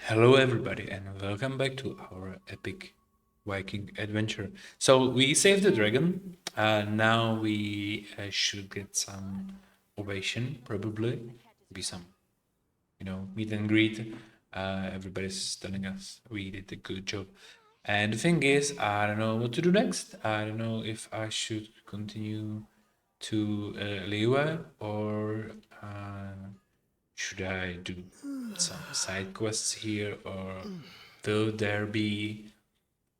Hello, everybody, and welcome back to our epic Viking adventure. So we saved the dragon. Now we should get some ovation, probably be some, meet and greet. Everybody's telling us we did a good job. And the thing is, I don't know what to do next. I don't know if I should continue to Liyue or should I do some side quests here, or will there be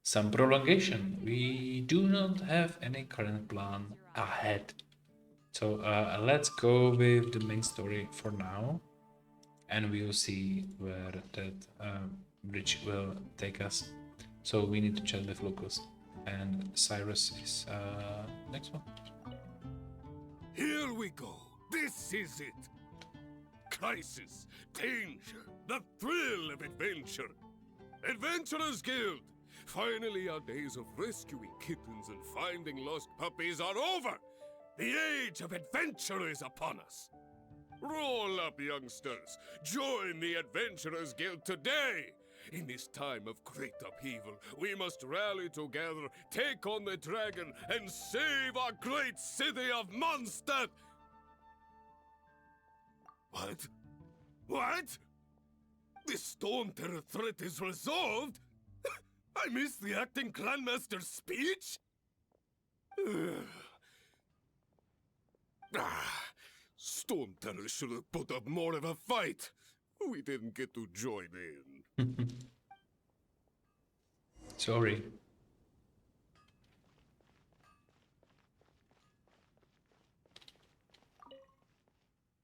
some prolongation? We do not have any current plan ahead. So let's go with the main story for now, and we will see where that bridge will take us. So we need to chat with locals, and Cyrus is next one. Here we go. This is it. Crisis, danger, the thrill of adventure. Adventurers Guild! Finally, our days of rescuing kittens and finding lost puppies are over! The age of adventure is upon us! Roll up, youngsters! Join the Adventurers Guild today! In this time of great upheaval, we must rally together, take on the dragon, and save our great city of Mondstadt! What? What? The Storm Terror threat is resolved? I missed the acting clanmaster's speech? Storm Terror should have put up more of a fight. We didn't get to join in. Sorry.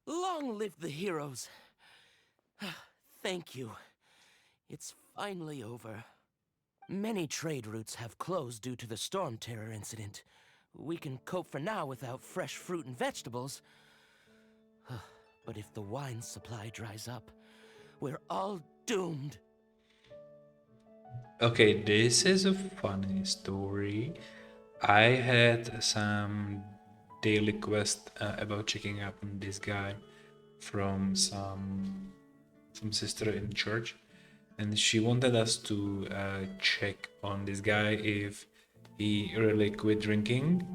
Long live the heroes. Thank you. It's finally over. Many trade routes have closed due to the Storm Terror incident. We can cope for now without fresh fruit and vegetables. But if the wine supply dries up, we're all doomed. Okay, this is a funny story. I had some daily quest about checking up on this guy from some sister in church, and she wanted us to check on this guy if he really quit drinking,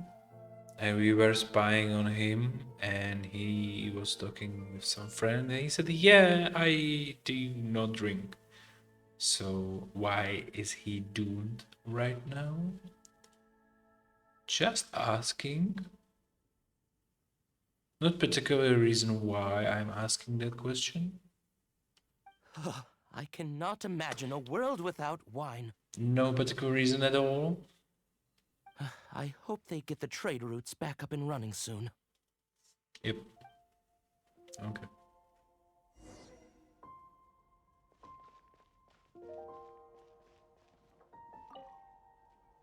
and we were spying on him, and he was talking with some friend, and he said, yeah, I do not drink. So why is he doomed right now? Just asking. Not particular reason why I'm asking that question. I cannot imagine a world without wine. No particular reason at all. I hope they get the trade routes back up and running soon. Yep. Okay.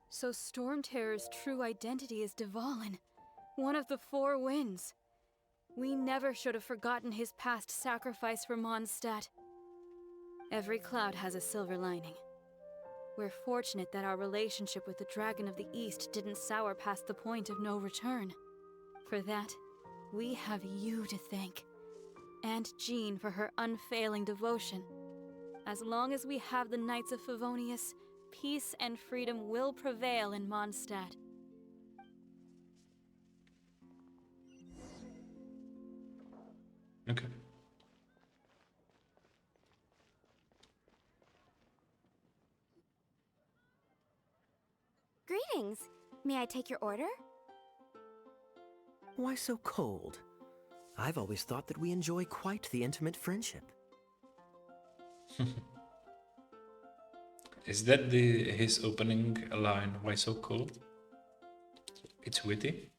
So Storm Terror's true identity is Dvalin, one of the Four Winds. We never should have forgotten his past sacrifice for Mondstadt. Every cloud has a silver lining. We're fortunate that our relationship with the Dragon of the East didn't sour past the point of no return. For that, we have you to thank. And Jean for her unfailing devotion. As long as we have the Knights of Favonius, peace and freedom will prevail in Mondstadt. Okay. Greetings. May I take your order? Why so cold? I've always thought that we enjoy quite the intimate friendship. Is that his opening line? Why so cold? It's witty.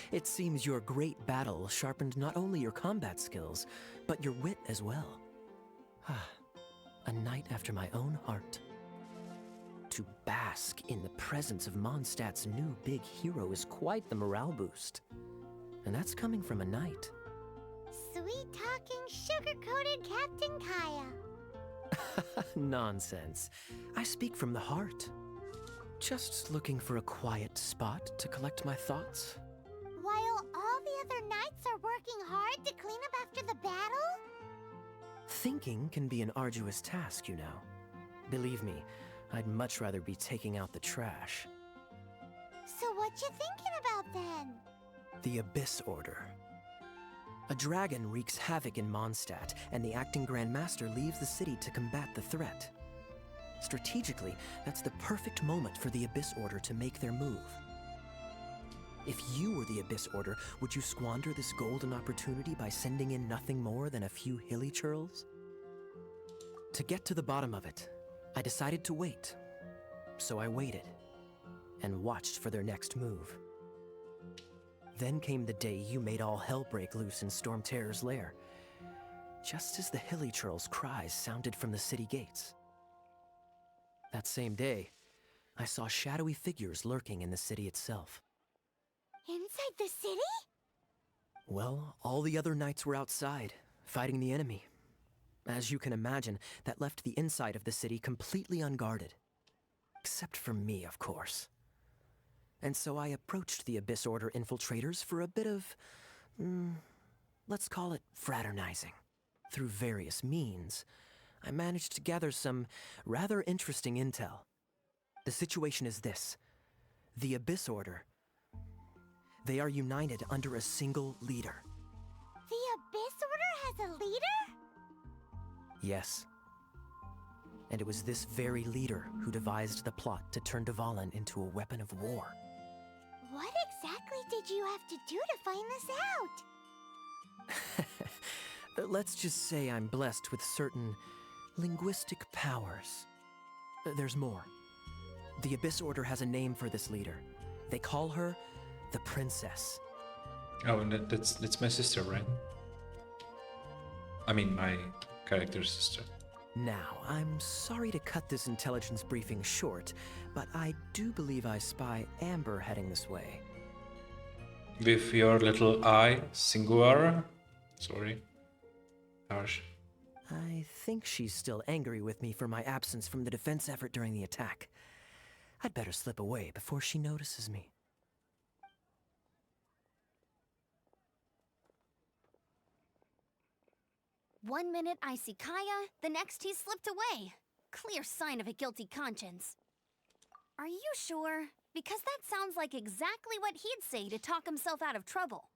It seems your great battle sharpened not only your combat skills, but your wit as well. A knight after my own heart. To bask in the presence of Mondstadt's new big hero is quite the morale boost. And that's coming from a knight. Sweet-talking, sugar-coated Captain Kaya. Nonsense. I speak from the heart. Just looking for a quiet spot to collect my thoughts. While all the other knights are working hard to clean up after the battle? Thinking can be an arduous task, you know. Believe me, I'd much rather be taking out the trash. So what you thinking about then? The Abyss Order. A dragon wreaks havoc in Mondstadt, and the acting Grand Master leaves the city to combat the threat. Strategically, that's the perfect moment for the Abyss Order to make their move. If you were the Abyss Order, would you squander this golden opportunity by sending in nothing more than a few hilly churls? To get to the bottom of it, I decided to wait. So I waited, and watched for their next move. Then came the day you made all hell break loose in Storm Terror's lair, just as the hilly churls' cries sounded from the city gates. That same day, I saw shadowy figures lurking in the city itself. Inside the city? Well, all the other knights were outside, fighting the enemy. As you can imagine, that left the inside of the city completely unguarded. Except for me, of course. And so I approached the Abyss Order infiltrators for a bit of, let's call it fraternizing. Through various means, I managed to gather some rather interesting intel. The situation is this. The Abyss Order, they are united under a single leader. The Abyss Order has a leader? Yes. And it was this very leader who devised the plot to turn Dvalin into a weapon of war. What exactly did you have to do to find this out? Let's just say I'm blessed with certain linguistic powers. There's more. The Abyss Order has a name for this leader. They call her the Princess. Oh, and that's my sister, right? I mean, my character's sister. Now, I'm sorry to cut this intelligence briefing short, but I do believe I spy Amber heading this way. With your little eye, Signora? Sorry. Harsh. I think she's still angry with me for my absence from the defense effort during the attack. I'd better slip away before she notices me. One minute I see Kaya, the next he's slipped away. Clear sign of a guilty conscience. Are you sure? Because that sounds like exactly what he'd say to talk himself out of trouble.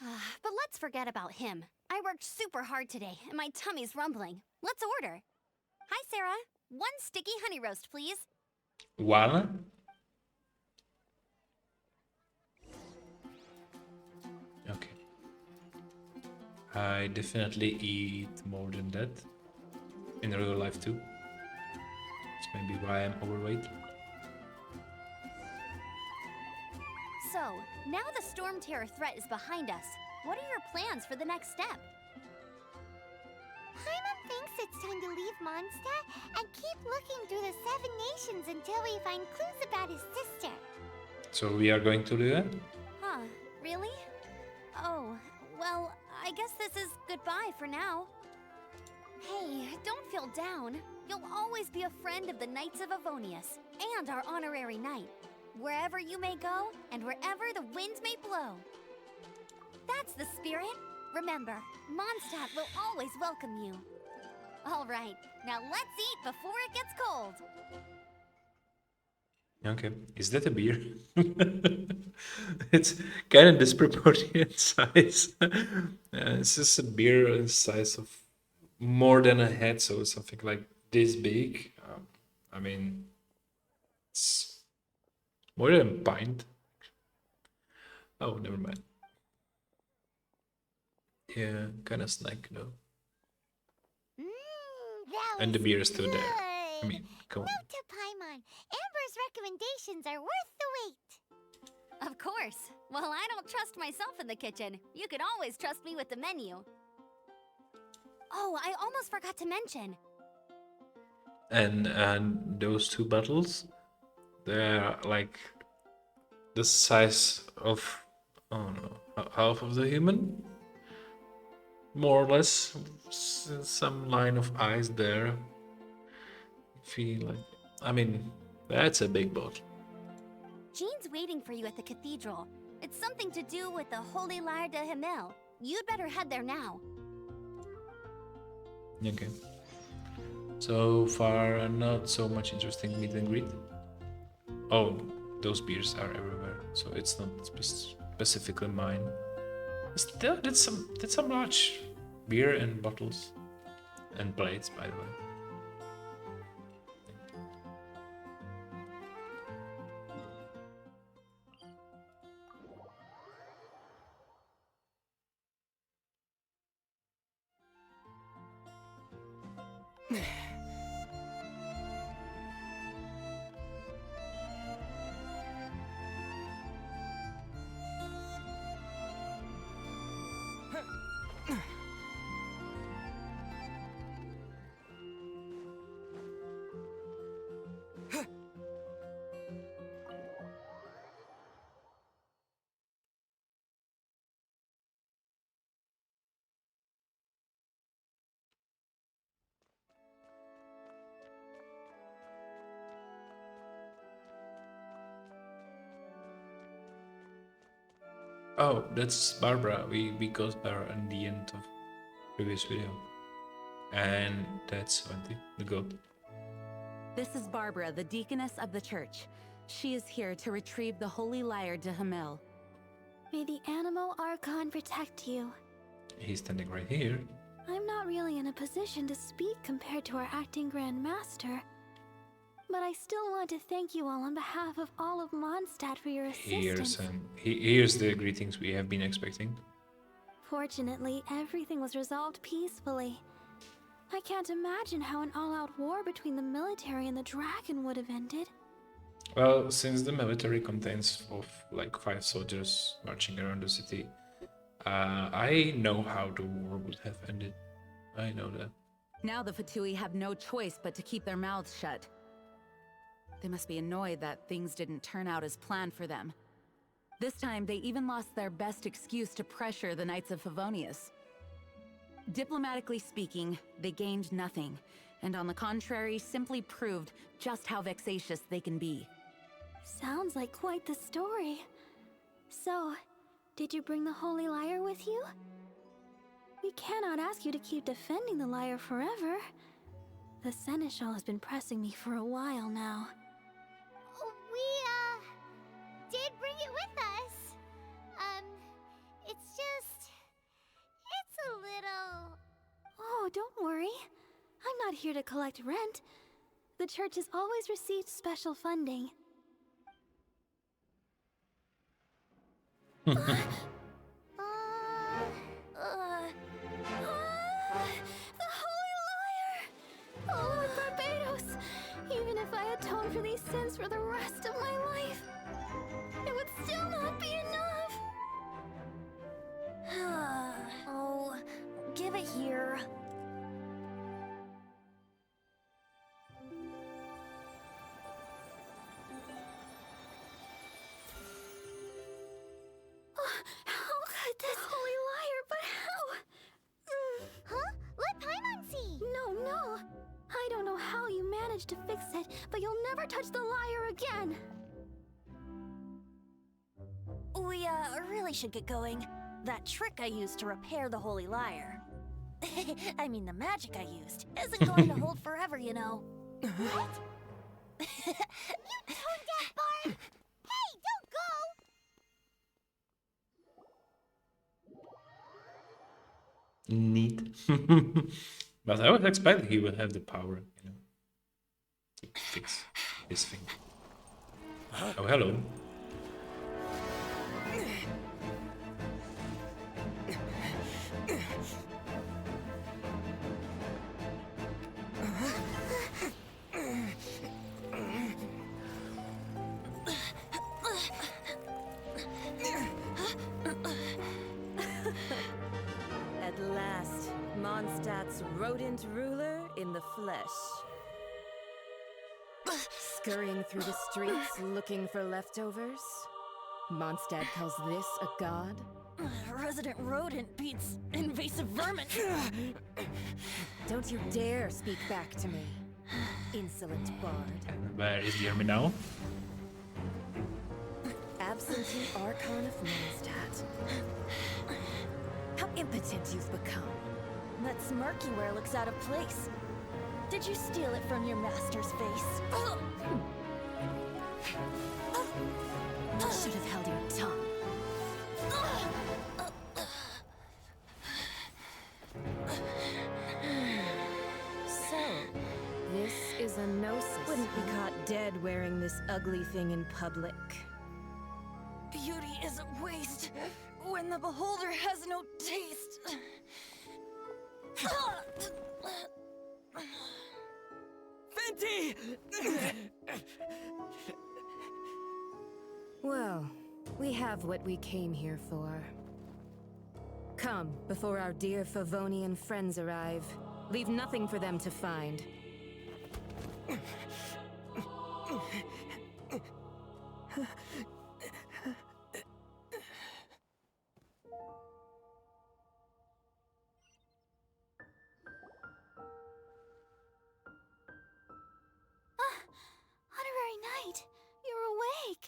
But let's forget about him. I worked super hard today, and my tummy's rumbling. Let's order. Hi, Sarah. One sticky honey roast, please. One? Okay. I definitely eat more than that. In real life too. That's maybe why I'm overweight. So, now the Storm Terror threat is behind us. What are your plans for the next step? Paimon thinks it's time to leave Mondstadt and keep looking through the 7 nations until we find clues about his sister. So we are going to Liyue? Huh, really? Oh, well, I guess this is goodbye for now. Hey, don't feel down. You'll always be a friend of the Knights of Avonius, and our honorary knight. Wherever you may go, and wherever the winds may blow. That's the spirit. Remember, Mondstadt will always welcome you. All right, now let's eat before it gets cold. Okay. Is that a beer? It's kind of disproportionate size. It's just a beer size of more than a head, so something like this big. I mean, it's more than a pint. Oh, never mind. Yeah, kind of snack though. And the beer is still there. I mean, come on. Note to Paimon, Amber's recommendations are worth the wait. Of course. Well, I don't trust myself in the kitchen. You can always trust me with the menu. Oh, I almost forgot to mention. And those two bottles, they're like the size of, oh no, half of the human, more or less. Some line of eyes there. Feel like, I mean, that's a big bottle. Jean's waiting for you at the cathedral. It's something to do with the Holy Lire de Himmel. You'd better head there now. Okay. So far, not so much interesting meet and greet. Oh, those beers are everywhere, so it's not specifically mine. Still, did some large beer and bottles and plates, by the way. Oh, that's Barbara. We got Barbara in the end of previous video. And that's Venti, the goat. This is Barbara, the deaconess of the church. She is here to retrieve the holy lyre to Himmel. May the Animo Archon protect you. He's standing right here. I'm not really in a position to speak compared to our acting Grand Master. But I still want to thank you all on behalf of all of Mondstadt for your assistance. Here's the greetings we have been expecting. Fortunately, everything was resolved peacefully. I can't imagine how an all-out war between the military and the dragon would have ended. Well, since the military contains of like 5 soldiers marching around the city, I know how the war would have ended. I know that. Now the Fatui have no choice but to keep their mouths shut. They must be annoyed that things didn't turn out as planned for them. This time, they even lost their best excuse to pressure the Knights of Favonius. Diplomatically speaking, they gained nothing, and on the contrary, simply proved just how vexatious they can be. Sounds like quite the story. So, did you bring the Holy Lyre with you? We cannot ask you to keep defending the lyre forever. The Seneschal has been pressing me for a while now. We, did bring it with us. It's just... it's a little... Oh, don't worry. I'm not here to collect rent. The church has always received special funding. The Holy Lyre! Oh, Lord Barbados! Even if I atone for these sins for the rest of my life, it would still not be enough! Oh, give it here. How could this Holy Lyre, but how? Huh? Let Paimon see! No. I don't know how you managed to fix it, but you'll never touch the lyre again. We, really should get going. That trick I used to repair the Holy Lyre. I mean, the magic I used isn't going to hold forever, you know. What? You tone-deaf Barb! Hey, don't go! Neat. But I would expect he would have the power, you know, to fix his thing. Oh, hello. At last, Mondstadt's rodent ruler in the flesh. Scurrying through the streets looking for leftovers? Mondstadt calls this a god? Resident rodent beats invasive vermin. Don't you dare speak back to me, insolent bard. And where is the army now? Absentee Archon of Mondstadt. How impotent you've become. That smirk you wear looks out of place. Did you steal it from your master's face? You should have held your tongue. So, this is a gnosis. Wouldn't be caught dead wearing this ugly thing in public. Beauty is a waste when the beholder has no taste. Venti! Well, we have what we came here for. Come, before our dear Favonian friends arrive. Leave nothing for them to find. Honorary Knight, you're awake.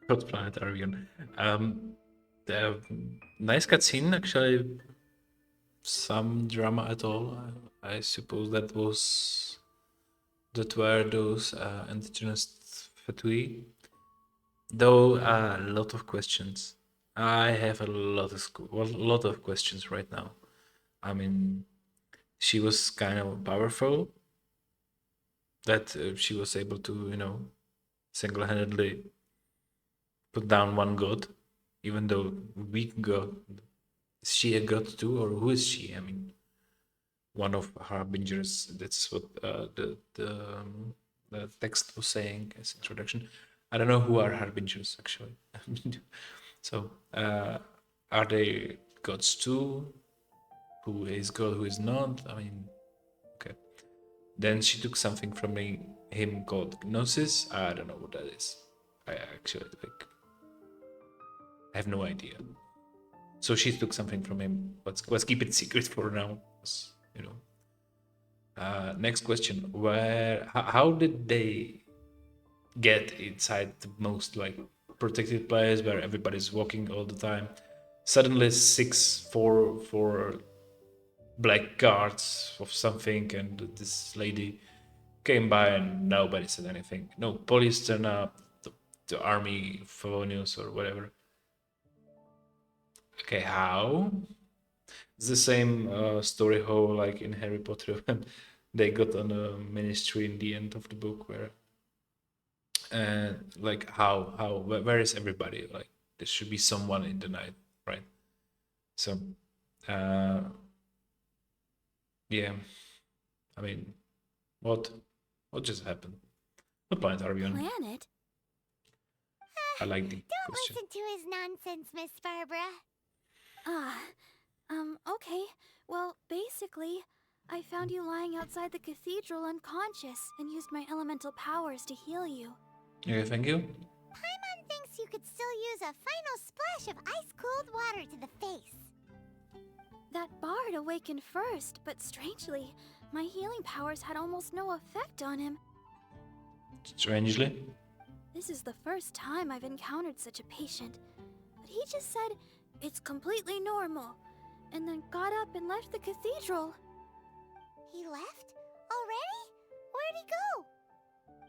What planet are we on? The nice cutscene, actually. Some drama at all. I suppose that were those indigenous Fatui. Though a lot of questions. I have a lot of questions right now. I mean, she was kind of powerful. That she was able to, single-handedly put down one god, even though weak god. Is she a god too, or who is she? I mean, one of harbingers. That's what the text was saying as introduction. I don't know who are harbingers actually. So, are they gods too? Who is god? Who is not? I mean, okay. Then she took something from him called gnosis. I don't know what that is. I actually I have no idea. So she took something from him. Let's keep it secret for now. Next question: how did they get inside the most protected place where everybody's walking all the time? Suddenly, four black guards of something, and this lady came by, and nobody said anything. No police turned up. The army, Favonius or whatever. Okay, how? It's the same story how, like in Harry Potter, when they got on a ministry in the end of the book, where, where is everybody? Like, there should be someone in the night, right? So, yeah. I mean, what just happened? What planet are we on? Planet? I like the Don't question. listen to his nonsense, Miss Barbara. Okay. Well, basically, I found you lying outside the cathedral unconscious and used my elemental powers to heal you. Okay, thank you. Paimon thinks you could still use a final splash of ice-cold water to the face. That bard awakened first, but strangely, my healing powers had almost no effect on him. Strangely. This is the first time I've encountered such a patient, but he just said it's completely normal, and then got up and left the cathedral. He left? Already? Where'd he go?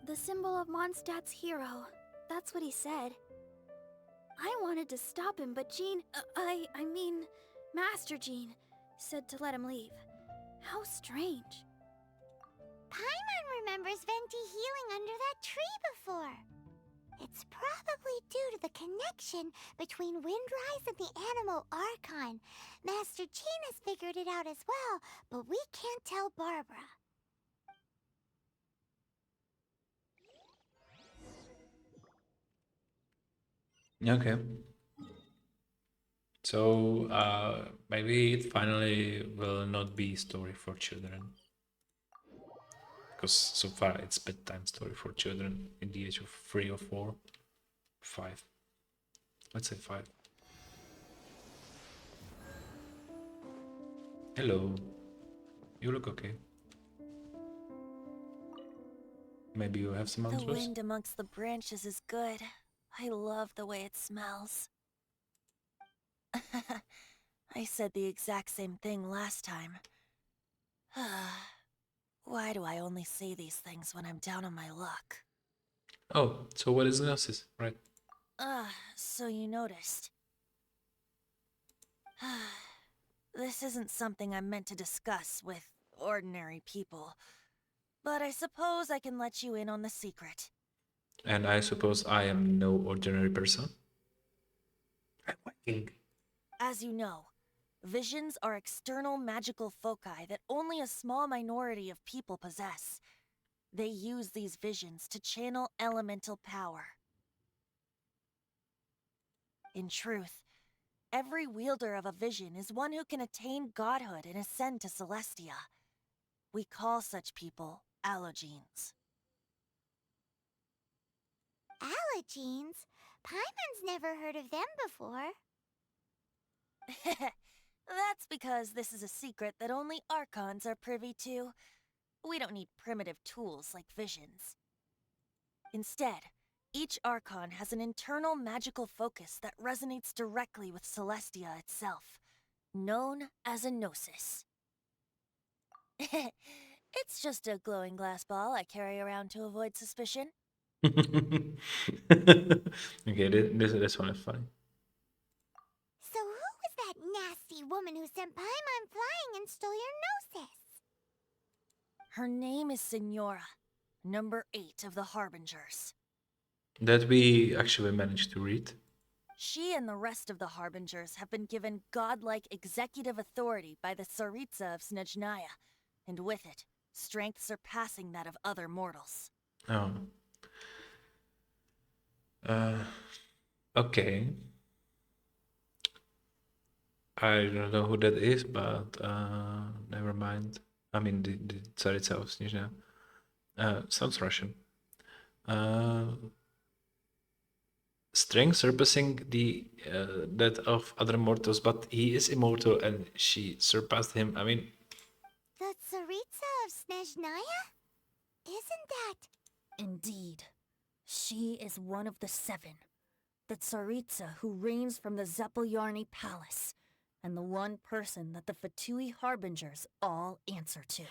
The symbol of Mondstadt's hero. That's what he said. I wanted to stop him, but Jean, I mean, Master Jean, said to let him leave. How strange. Paimon remembers Venti healing under that tree before. It's probably due to the connection between Windrise and the Animal Archon. Master Jean has figured it out as well, but we can't tell Barbara. Okay. So maybe it finally will not be story for children. Because so far it's bedtime story for children in the age of 3 or 4, 5. Let's say 5. Hello. You look okay. Maybe you have some The answers? wind amongst the branches is good. I love the way it smells. I said the exact same thing last time. Why do I only say these things when I'm down on my luck? Oh, so what is gnosis? Right. So you noticed. This isn't something I'm meant to discuss with ordinary people, but I suppose I can let you in on the secret. And I suppose I am no ordinary person. I'm Viking. As you know, visions are external magical foci that only a small minority of people possess. They use these visions to channel elemental power. In truth, every wielder of a vision is one who can attain godhood and ascend to Celestia. We call such people allogenes. Allergenes? Paimon's never heard of them before. That's because this is a secret that only Archons are privy to. We don't need primitive tools like visions. Instead, each Archon has an internal magical focus that resonates directly with Celestia itself, known as a gnosis. It's just a glowing glass ball I carry around to avoid suspicion. Okay, this one is funny. So who was that nasty woman who sent Paimon flying and stole your gnosis? Her name is Signora, number 8 of the Harbingers. That we actually managed to read. She and the rest of the Harbingers have been given godlike executive authority by the Tsaritsa of Snezhnaya, and with it, strength surpassing that of other mortals. Oh. Okay. I don't know who that is, but never mind. I mean, the Tsaritsa of Snezhnaya. Sounds Russian. Strength surpassing the that of other mortals, but he is immortal and she surpassed him. I mean, The Tsaritsa of Snezhnaya? Isn't that... Indeed. She is one of the 7. The Tsaritsa who reigns from the Zepelyarny Palace, and the one person that the Fatui Harbingers all answer to.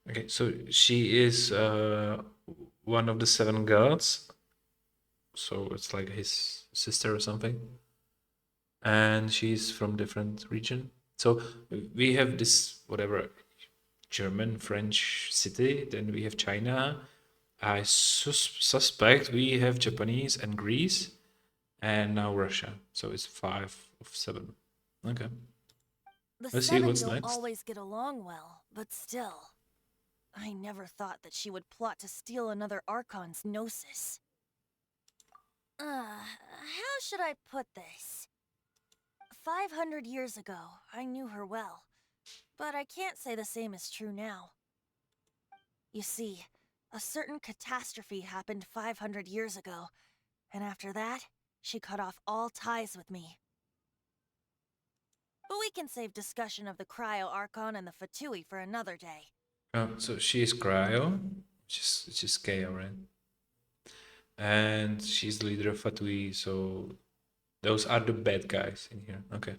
okay, so she is one of the 7 gods. So it's like his sister or something. And she's from different region. So we have this whatever German, French city. Then we have China. I suspect we have Japanese and Greece, and now Russia. So it's 5 of 7. Okay. The Let's see 7 what's don't next. always get along well, but still. I never thought that she would plot to steal another Archon's gnosis. How should I put this? 500 years ago, I knew her well, but I can't say the same is true now. You see, a certain catastrophe happened 500 years ago, and after that, she cut off all ties with me. But we can save discussion of the Cryo Archon and the Fatui for another day. Oh, so she's Cryo, which is KO, right? And she's the leader of Fatui, so those are the bad guys in here. Okay.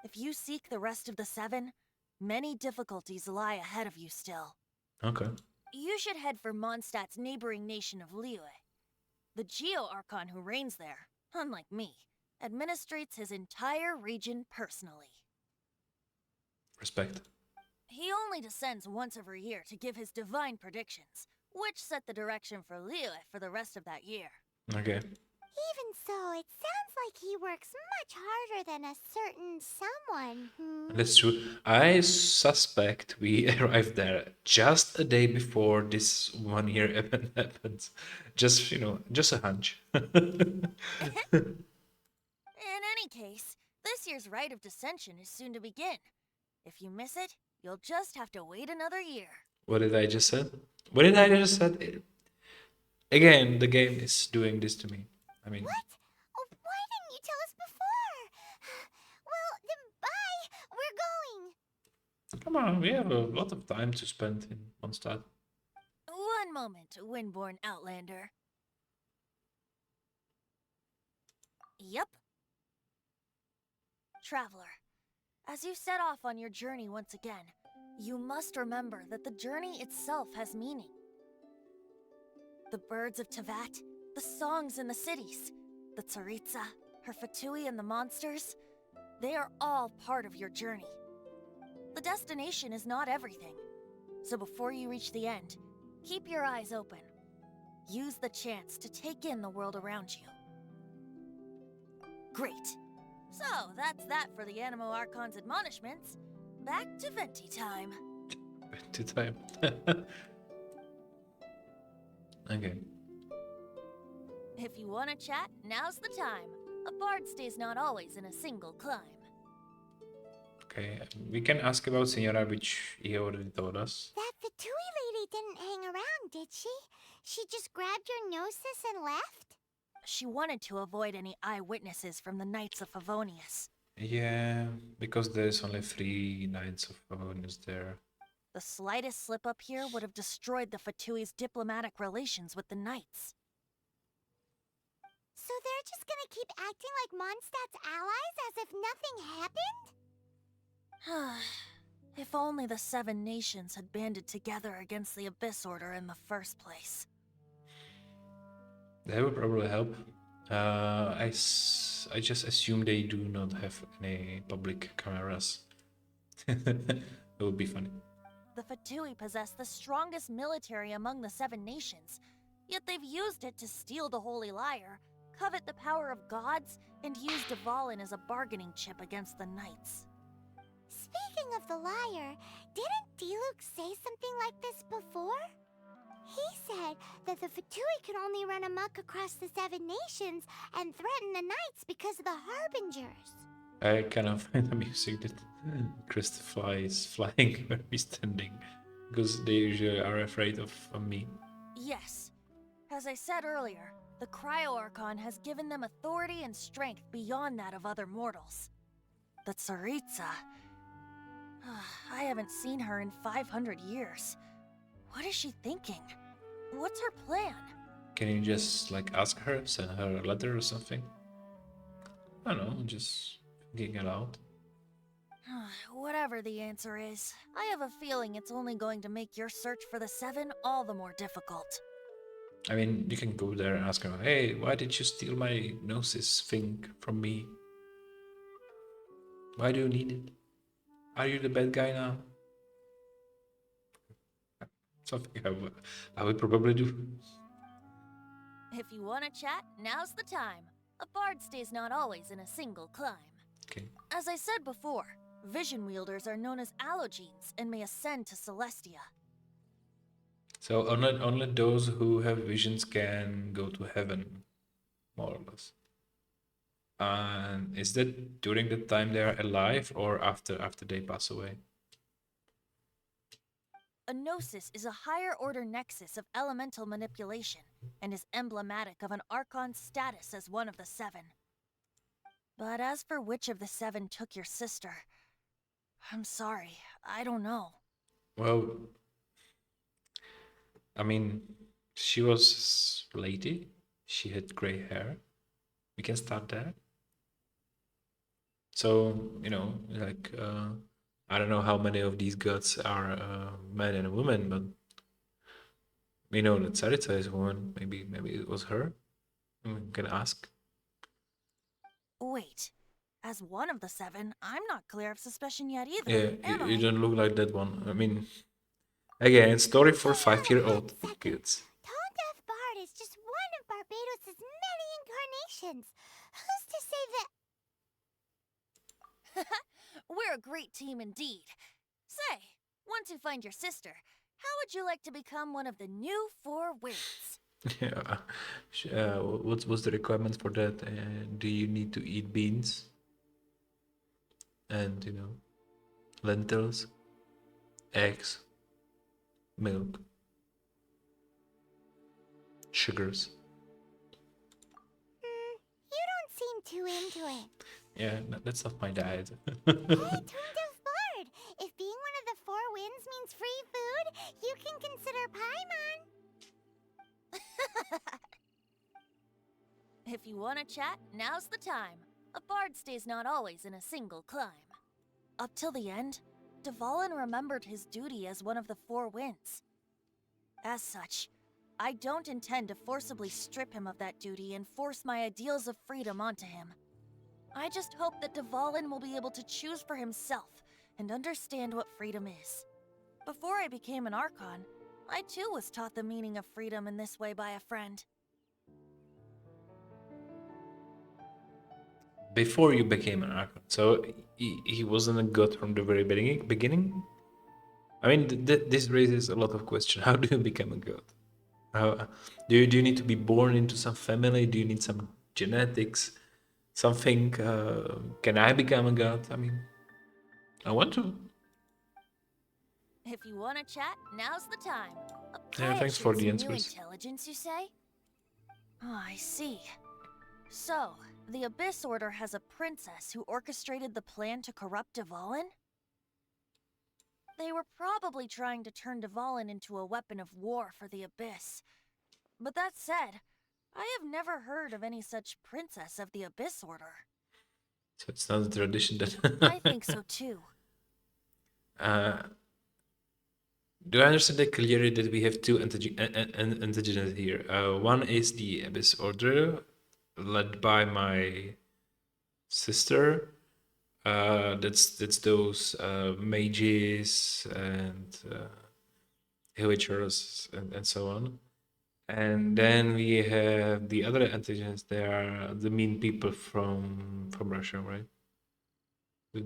If you seek the rest of the 7, many difficulties lie ahead of you still. Okay. You should head for Mondstadt's neighboring nation of Liyue. The Geo-Archon who reigns there, unlike me, administrates his entire region personally. Respect. He only descends once every year to give his divine predictions, which set the direction for Liyue for the rest of that year. Okay. Even so, it sounds like he works much harder than a certain someone. That's true. I suspect we arrived there just a day before this 1 year event happens. Just, just a hunch. In any case, this year's Rite of Dissension is soon to begin. If you miss it, you'll just have to wait another year. What did I just said? What did I just said? Again, the game is doing this to me. I mean, What? Oh, why didn't you tell us before? Well, then bye. We're going. come on, we have a lot of time to spend in Mondstadt. One moment, Windborn Outlander. Yep. Traveler, as you set off on your journey once again, you must remember that the journey itself has meaning. The birds of Tevat, the songs in the cities, the Tsaritsa, her Fatui and the monsters, they are all part of your journey. The destination is not everything, so before you reach the end, keep your eyes open. Use the chance to take in the world around you. Great. So, that's that for the Animo Archon's admonishments. Back to Venti time. To time. Okay. If you want to chat, now's the time. A bard stays not always in a single climb. Okay, we can ask about Signora, which he already told us. That Fatui lady didn't hang around, did she? She just grabbed your gnosis and left? She wanted to avoid any eyewitnesses from the Knights of Favonius. Yeah, because there's only 3 Knights of Favonius there. The slightest slip up here would have destroyed the Fatui's diplomatic relations with the Knights. So they're just gonna keep acting like Mondstadt's allies as if nothing happened? If only the 7 nations had banded together against the Abyss Order in the first place. That would probably help. I just assume they do not have any public cameras. That would be funny. The Fatui possess the strongest military among the 7 nations, yet they've used it to steal the Holy Lyre, covet the power of gods, and use Dvalin as a bargaining chip against the Knights. Speaking of the lyre, didn't Diluc say something like this before? He said that the Fatui could only run amok across the 7 nations and threaten the Knights because of the Harbingers. I kind of find amusing that Christopher is flying where we're standing, because they usually are afraid of me. Yes. As I said earlier, the Cryo-Archon has given them authority and strength beyond that of other mortals. The Tsaritsa... I haven't seen her in 500 years. What is she thinking? What's her plan? Can you just like ask her, send her a letter or something? I don't know, just thinking aloud. Whatever the answer is, I have a feeling it's only going to make your search for the 7 all the more difficult. I mean, you can go there and ask her, hey, why did you steal my gnosis thing from me? Why do you need it? Are you the bad guy now? Something I would probably do. If you want to chat, now's the time. A bard stays not always in a single climb. Okay. As I said before, vision wielders are known as allogenes and may ascend to Celestia. So only those who have visions can go to heaven, more or less. And is that during the time they are alive or after they pass away? A gnosis is a higher order nexus of elemental manipulation and is emblematic of an Archon's status as one of the 7. But as for which of the 7 took your sister, I'm sorry, I don't know. Well, I mean, she was lady. She had gray hair. We can start there. So, you know, like, I don't know how many of these gods are men and women, but we know that Tsaritsa is a woman. Maybe it was her. We can ask. Wait, as one of the 7, I'm not clear of suspicion yet either. Yeah, you don't look like that one. I mean, again, it's story for 5-year-old kids. Tone Deaf Bard is just one of Barbados' many incarnations. Who's to say that... We're a great team indeed. Say, once you find your sister, how would you like to become one of the new 4 winds? Yeah. What's the requirements for that? Do you need to eat beans? And, you know, lentils, eggs, milk, sugars. You don't seem too into it. Yeah, that's not my diet. Hey, Tone Deaf Bard! If being one of the 4 winds means free food, you can consider Paimon. If you want to chat, now's the time. A bard stays not always in a single climb. Up till the end, Dvalin remembered his duty as one of the Four Winds. As such, I don't intend to forcibly strip him of that duty and force my ideals of freedom onto him. I just hope that Dvalin will be able to choose for himself and understand what freedom is. Before I became an Archon, I too was taught the meaning of freedom in this way by a friend. Before you became an Archon, so he wasn't a god from the very beginning? I mean, this raises a lot of questions. How do you become a god? How, do you need to be born into some family? Do you need some genetics? Something? Can I become a god? I mean, I want to. If you want to chat, now's the time. Yeah, thanks for the New answers. intelligence, you say? Oh, I see. So, the Abyss Order has a princess who orchestrated the plan to corrupt Dvalin? They were probably trying to turn Dvalin into a weapon of war for the Abyss. But that said, I have never heard of any such princess of the Abyss Order. So it's not a tradition that. I think so too. Do I understand that clearly that we have two antigens here? One is the Abyss Order, led by my sister. That's those mages and villagers and so on. And then we have the other antigens. They are the mean people from Russia, right?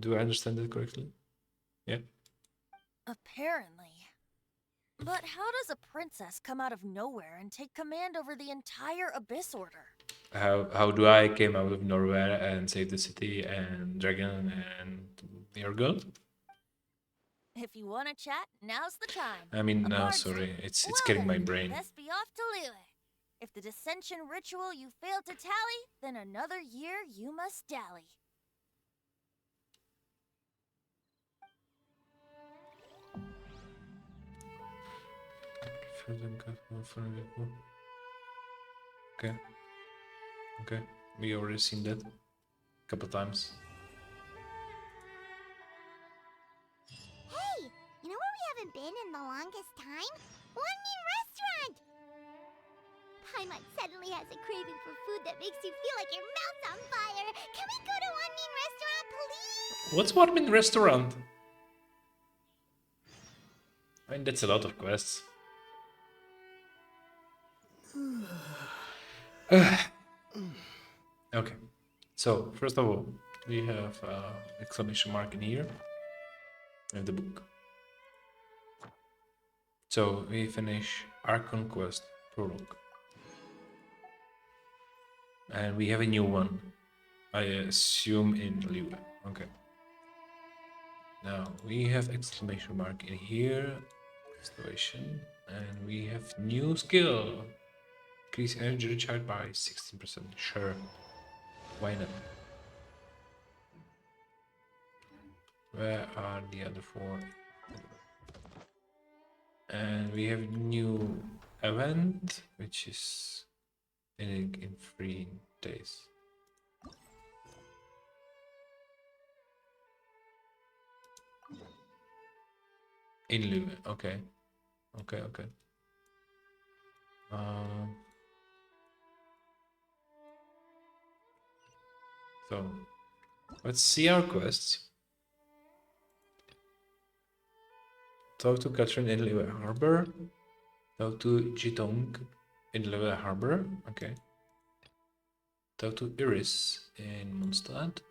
Do I understand that correctly? Yeah. Apparently. But how does a princess come out of nowhere and take command over the entire Abyss Order? How do I came out of nowhere and save the city and dragon and your god? If you want to chat, now's the time. I mean, no, bard sorry, it's Well getting my then, brain. Best be off to Liyue. If the dissension ritual you failed to tally, then another year you must dally. Okay. Okay. We already seen that a couple times. Hey, you know where we haven't been in the longest time? One Min Restaurant! Paimon suddenly has a craving for food that makes you feel like your mouth's on fire. Can we go to One Min Restaurant, please? What's one min restaurant? I mean, that's a lot of quests. Okay, so first of all, we have exclamation mark in here. We have the book. So we finish Archon Quest Prologue. And we have a new one. I assume in Liyue. Okay. Now we have exclamation mark in here. Installation. And we have new skill. Increase energy recharge by 16%. Sure. Why not? Where are the other four? And we have a new event, which is in 3 days. In Liyue, okay. Okay. So, let's see our quests. Talk to Katherine in Liyue Harbor. Talk to Jitong in Liyue Harbor. Okay. Talk to Iris in Mondstadt.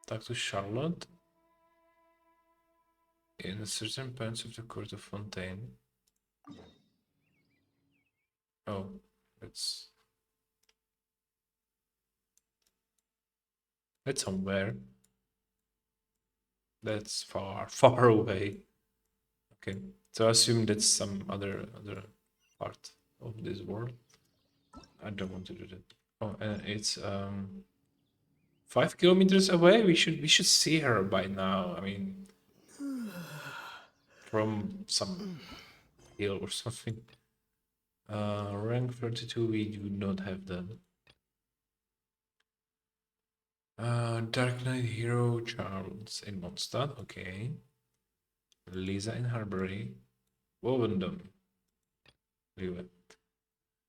Talk to Charlotte in a certain points of the Court of Fontaine. Oh, that's somewhere. That's far away. Okay, so I assume that's some other part of this world. I don't want to do that. Oh, and it's 5 kilometers away. We should see her by now. I mean, from some hill or something. Rank 32, we do not have that. Dark Knight Hero Charles in Mondstadt, okay. Lisa in Harbury. Wovendom. Liyue.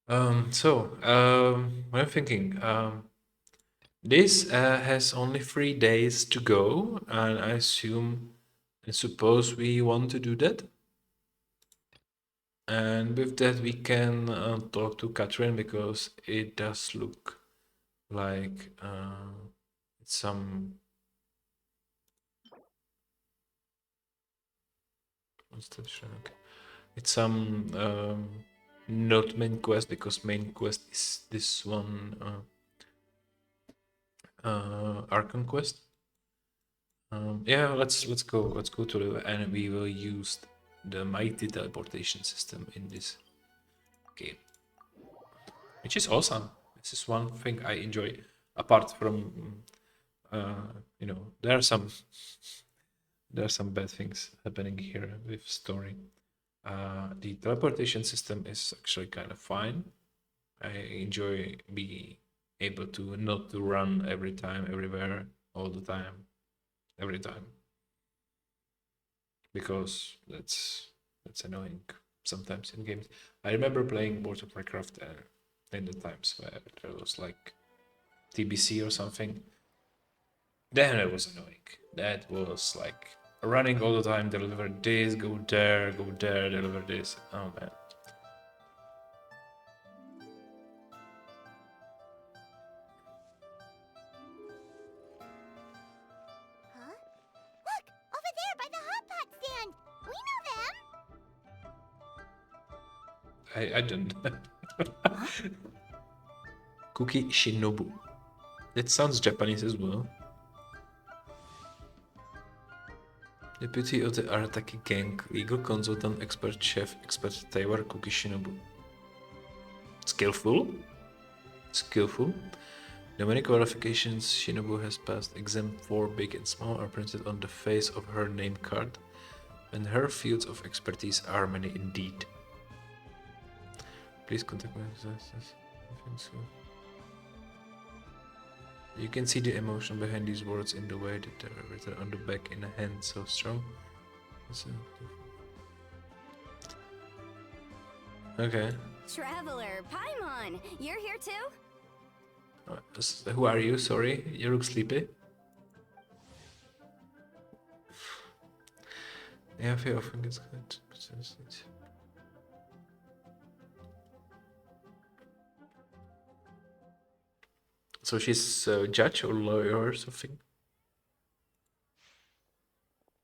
What I'm thinking, this has only 3 days to go, and I suppose we want to do that. And with that, we can talk to Katherine, because it does look like it's some. What's that? Okay. It's some not main quest, because main quest is this one Archon quest. Yeah, let's go to Liyue, and we will use the mighty teleportation system in this game, which is awesome. This is one thing I enjoy, apart from you know, there are some bad things happening here with story. The teleportation system is actually kind of fine. I enjoy being able to not to run every time, everywhere, all the time, every time, because that's annoying sometimes in games. I remember playing World of Warcraft in the times where there was like TBC or something. Then it was annoying. That was like running all the time, deliver this, go there, deliver this. Oh man. Huh? Look! Over there by the hot pot stand! We know them! I don't. Cookie Shinobu. That sounds Japanese as well. Deputy of the Arataki gang, legal consultant, expert chef, expert Taiwan Cookie Shinobu. Skillful? Skillful. The many qualifications Shinobu has passed, exam 4 big and small, are printed on the face of her name card, and her fields of expertise are many indeed. Please contact me. I think so. You can see the emotion behind these words in the way that they are written on the back in a hand so strong. Okay. Traveler, Paimon, you're here too? Who are you? Sorry, you look sleepy. Yeah, I often gets good. So she's a judge or lawyer or something?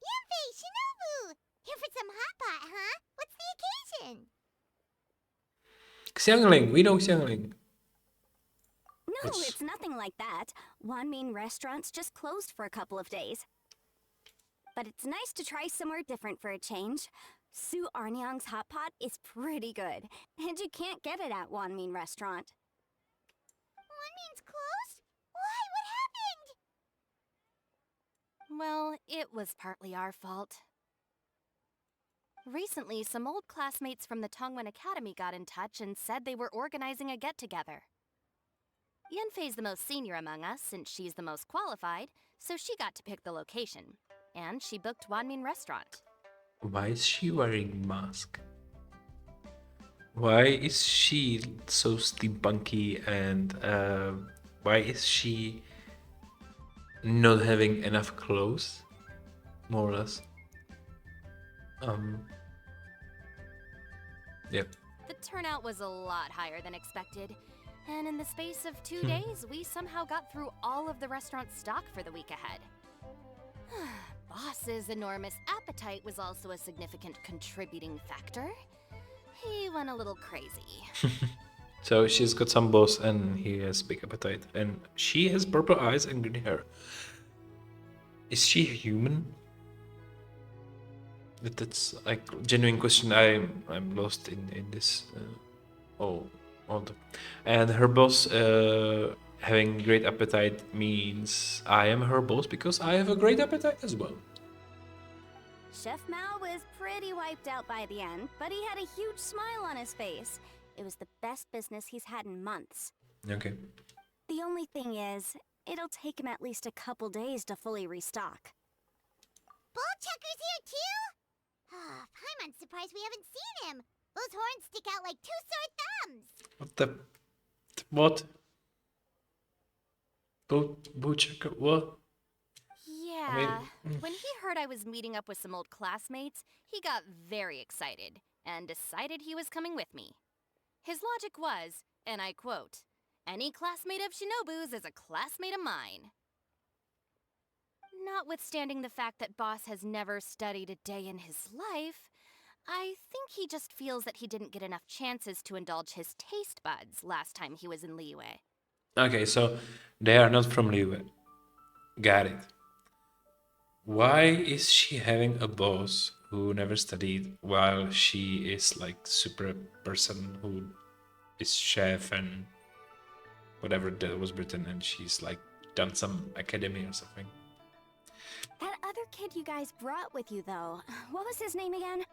Yumbi, Shinobu! Here for some hot pot, huh? What's the occasion? Xiangling, we know Xiangling. No, it's nothing like that. Wanmin restaurants just closed for a couple of days. But it's nice to try somewhere different for a change. Su Arnyang's hot pot is pretty good, and you can't get it at Wanmin restaurant. Wanmin's closed? Why? What happened? Well, it was partly our fault. Recently, some old classmates from the Tongwen Academy got in touch and said they were organizing a get-together. Yanfei's the most senior among us, since she's the most qualified, so she got to pick the location. And she booked Wanmin restaurant. Why is she wearing mask? Why is she so steampunky, and why is she not having enough clothes? More or less. Yep. The turnout was a lot higher than expected. And in the space of 2 days, we somehow got through all of the restaurant's stock for the week ahead. Boss's enormous appetite was also a significant contributing factor. He went a little crazy. So she's got some boss and he has big appetite. And she has purple eyes and green hair. Is she human? That's like genuine question. I'm lost in this all the, and her boss having great appetite means I am her boss because I have a great appetite as well. Chef Mao was pretty wiped out by the end, but he had a huge smile on his face. it was the best business he's had in months. Okay. The only thing is, it'll take him at least a couple days to fully restock. Bullchucker's here too? Paimon's surprised we haven't seen him. Those horns stick out like two sore thumbs. What the? What? V'sJiGI, what? Yeah, when he heard I was meeting up with some old classmates, he got very excited and decided he was coming with me. His logic was, and I quote, "Any classmate of Shinobu's is a classmate of mine." Notwithstanding the fact that Boss has never studied a day in his life, I think he just feels that he didn't get enough chances to indulge his taste buds last time he was in Liyue. Okay, so they are not from Liyue. Got it. Why is she having a boss who never studied while she is like super person who is chef and whatever that was written, and she's like done some academy or something? That other kid you guys brought with you, though, what was his name again?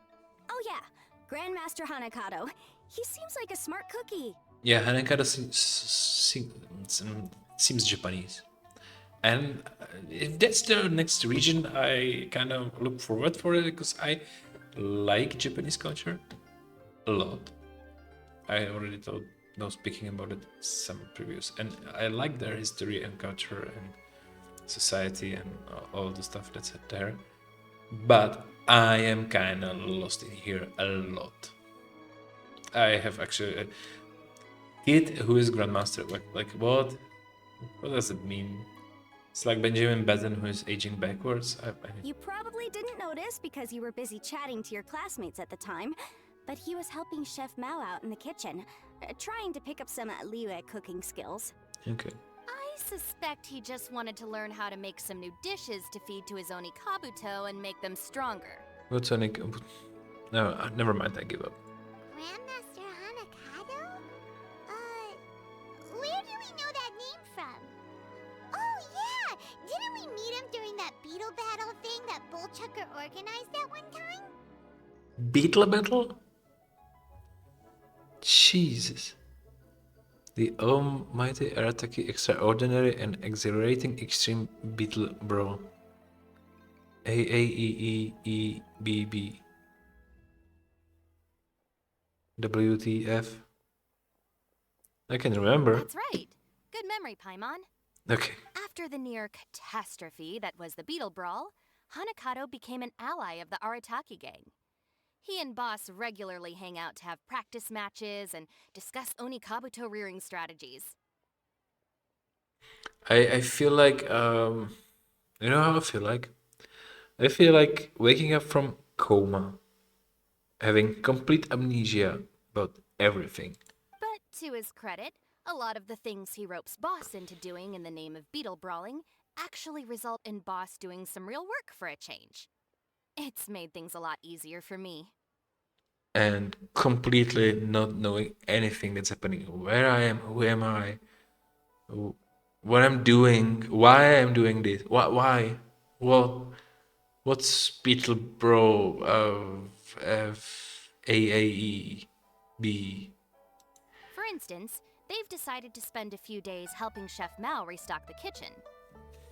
Oh yeah, Grandmaster Hanakado. He seems like a smart cookie. Yeah, Hanekada seems Japanese. And if that's the next region, I kind of look forward for it because I like Japanese culture a lot. I already speaking about it some previous, and I like their history and culture and society and all the stuff that's there. But I am kind of lost in here a lot. I have actually a kid who is Grandmaster. Like what? What does it mean? It's like Benjamin Button who is aging backwards. You probably didn't notice because you were busy chatting to your classmates at the time, but he was helping Chef Mao out in the kitchen, trying to pick up some Liyue cooking skills. Okay. I suspect he just wanted to learn how to make some new dishes to feed to his Oni Kabuto and make them stronger. What's Sonic? No, never mind. I give up. Grandmaster Hanakado? Where do we know that name from? Oh yeah! Didn't we meet him during that beetle battle thing that V'sJiGI organized that one time? Beetle battle? Jesus. The almighty Arataki extraordinary and exhilarating extreme beetle brawl. AAEEEBB. WTF. I can remember. That's right. Good memory, Paimon. Okay. After the near catastrophe that was the Beetle Brawl, Hanakado became an ally of the Arataki gang. He and Boss regularly hang out to have practice matches and discuss Oni Kabuto rearing strategies. I feel like, you know how I feel like? I feel like waking up from coma, having complete amnesia about everything. But to his credit, a lot of the things he ropes Boss into doing in the name of beetle brawling actually result in Boss doing some real work for a change. It's made things a lot easier for me. And completely not knowing anything that's happening. Where I am, who am I, what I'm doing, why I'm doing this, why, what's Beetle Bro AAE For instance, they've decided to spend a few days helping Chef Mao restock the kitchen.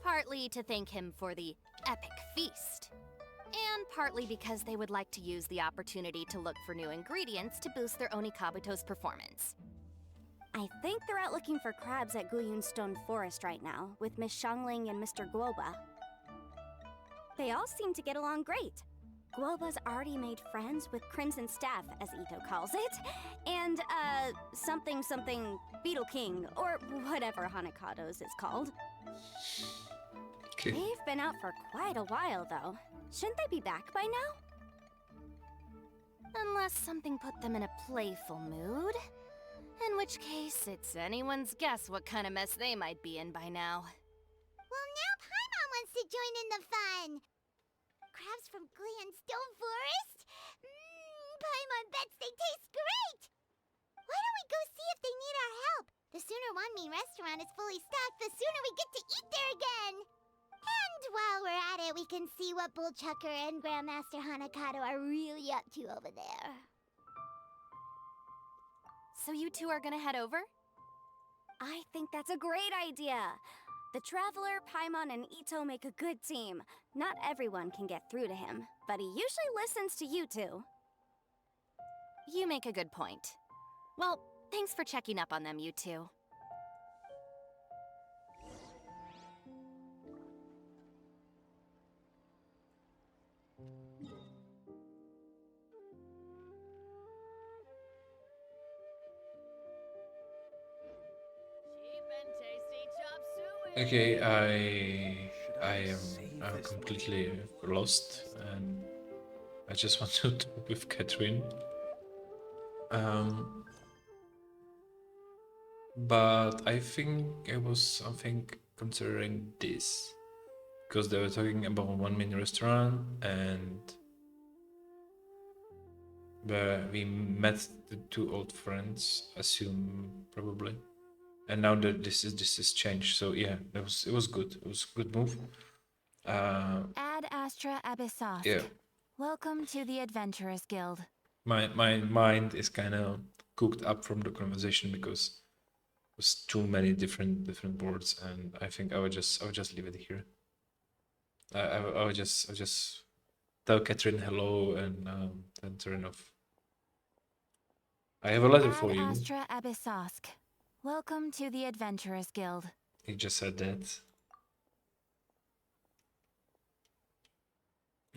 Partly to thank him for the epic feast. And partly because they would like to use the opportunity to look for new ingredients to boost their Oni Kabuto's performance. I think they're out looking for crabs at Guyun Stone Forest right now, with Miss Shangling and Mr. Guoba. They all seem to get along great. Guoba's already made friends with Crimson Staff, as Ito calls it, and, something Beetle King, or whatever Hanakado's is called. Okay. They've been out for quite a while, though. Shouldn't they be back by now? Unless something put them in a playful mood. In which case, it's anyone's guess what kind of mess they might be in by now. Well, now Paimon wants to join in the fun. Crabs from Guyun Stone Forest? Paimon bets they taste great. Why don't we go see if they need our help? The sooner Wanmi restaurant is fully stocked, the sooner we get to eat there again. And while we're at it, we can see what V'sJiGI and Grandmaster Hanakado are really up to over there. So you two are gonna head over? I think that's a great idea. The Traveler, Paimon, and Ito make a good team. Not everyone can get through to him, but he usually listens to you two. You make a good point. Well, thanks for checking up on them, you two. Okay, I am completely lost, and I just want to talk with Katherine. But I think it was something considering this, because they were talking about one mini restaurant, and where we met the two old friends, assume probably. And now that this is changed, so yeah, it was good. It was a good move. Ad Astra Abyssosk. Yeah, Welcome to the Adventurers Guild. my mind is kind of cooked up from the conversation because it was too many different words, and I think I would just leave it here. I would just tell Katherine hello and then turn off. I have a letter for Ad you. Astra Abyssosk. Welcome to the Adventurers Guild. He just said that.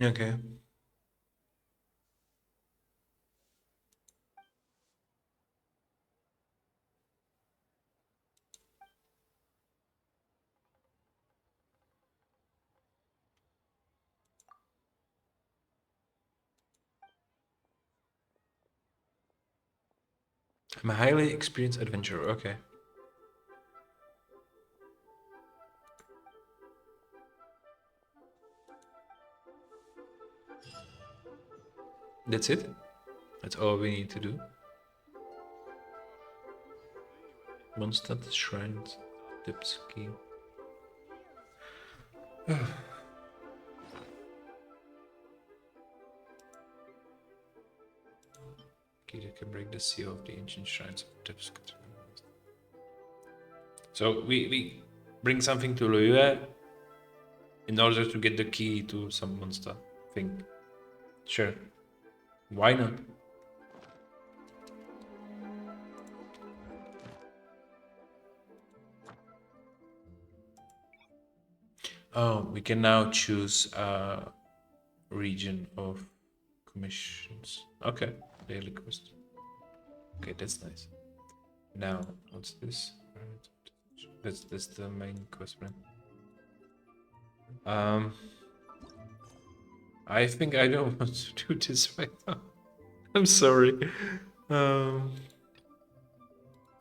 Okay. I'm a highly experienced adventurer. Okay. That's it? That's all we need to do? Mondstadt, Shrine, Dipski. Key can break the seal of the ancient shrines of Dipski. So we bring something to Liyue in order to get the key to some monster thing. Sure. Why not? Oh, we can now choose a region of commissions. Okay, daily quest. Okay, that's nice. Now, what's this? That's the main quest, right? I think I don't want to do this right now. I'm sorry.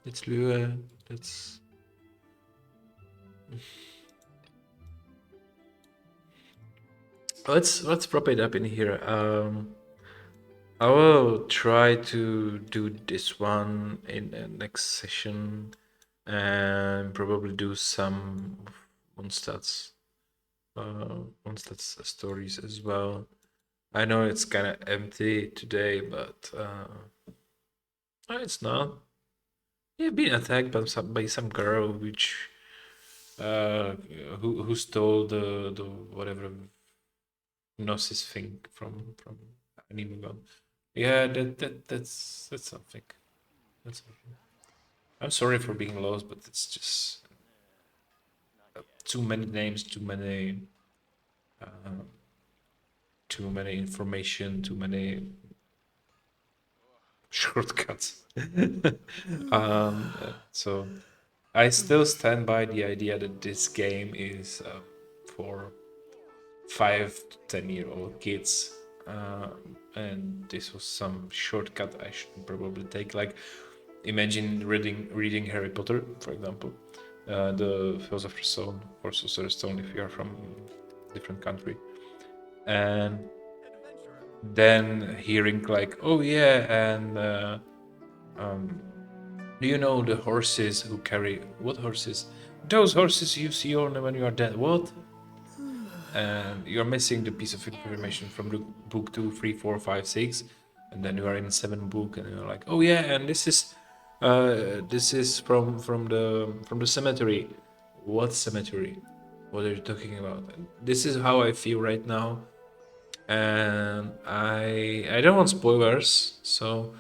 It's Liyue. That's. Let's prop it up in here. I will try to do this one in the next session, and probably do some Mondstadt's stories as well. I know it's kind of empty today, but it's not. You've been attacked by some girl which who stole the whatever gnosis thing from Himmel. Yeah, that's something. That's something. I'm sorry for being lost, but it's just too many names, too many information, too many shortcuts. So I still stand by the idea that this game is for 5 to 10-year-old kids, and this was some shortcut I should probably take. Like, imagine reading Harry Potter, for example, the Philosopher's Stone or Sorcerer's Stone if you are from a different country, and then hearing like, oh yeah, and do you know the horses who carry what horses? Those horses you see only when you are dead. What? And you're missing the piece of information from the book 2, 3, 4, 5, 6, and then you are in 7th book, and you're like, oh yeah, and this is This is from the cemetery. What cemetery? What are you talking about? This is how I feel right now, and I don't want spoilers, so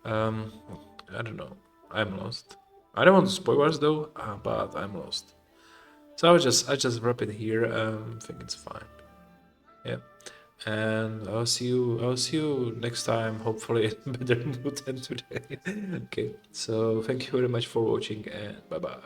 I don't know. I'm lost. I don't want spoilers though, but I'm lost. So I just wrap it here. Think it's fine. Yeah. And I'll see you next time, hopefully in better mood than today. Okay, so thank you very much for watching and bye bye.